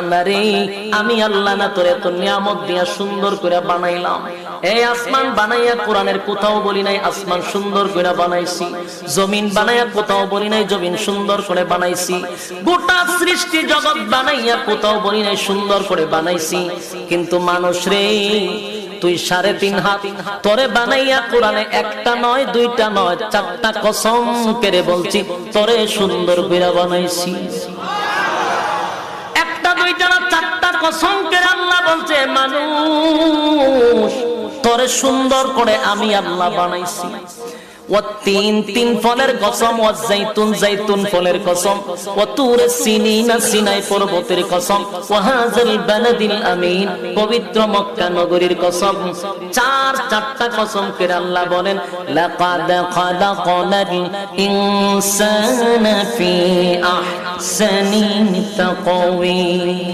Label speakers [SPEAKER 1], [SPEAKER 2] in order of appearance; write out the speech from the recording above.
[SPEAKER 1] বান্দারে আমি আল্লাহ না তোরে এত নিয়ামত দিয়া সুন্দর করে বানাইলাম। এই আসমান বানাইয়া কোরআনের কোথাও বলি নাই আসমান সুন্দর করে বানাইছি, জমিন বানাইয়া কোথাও বলি নাই জমিন সুন্দর করে বানাইছি, গোটা সৃষ্টি জগৎ বানাইয়া কোথাও বলি নাই সুন্দর করে বানাইছি। কিন্তু মানুষ রে তুই 3.5 হাত তোরে বানাইয়া কোরআনে একটা নয় দুইটা নয় 4টা কসম করে বলছি তোরে সুন্দর করে বানাইছি। একটা দুইটা না 4টা কসম করে আল্লাহ বলছে মানুষ তোরে সুন্দর করে আমি আল্লাহ বানাইছি। والتين تين ফলের কসম, والزيتون زيتون ফলের কসম, وطور سينين সিনাই পর্বতের কসম, وهذا البلد الأمين পবিত্র মক্কা নগরীর কসম। 4টা কসম করে আল্লাহ বলেন লাকাদ খালাকনাল ইনসানা ফি আহসানি তাকওয়িম।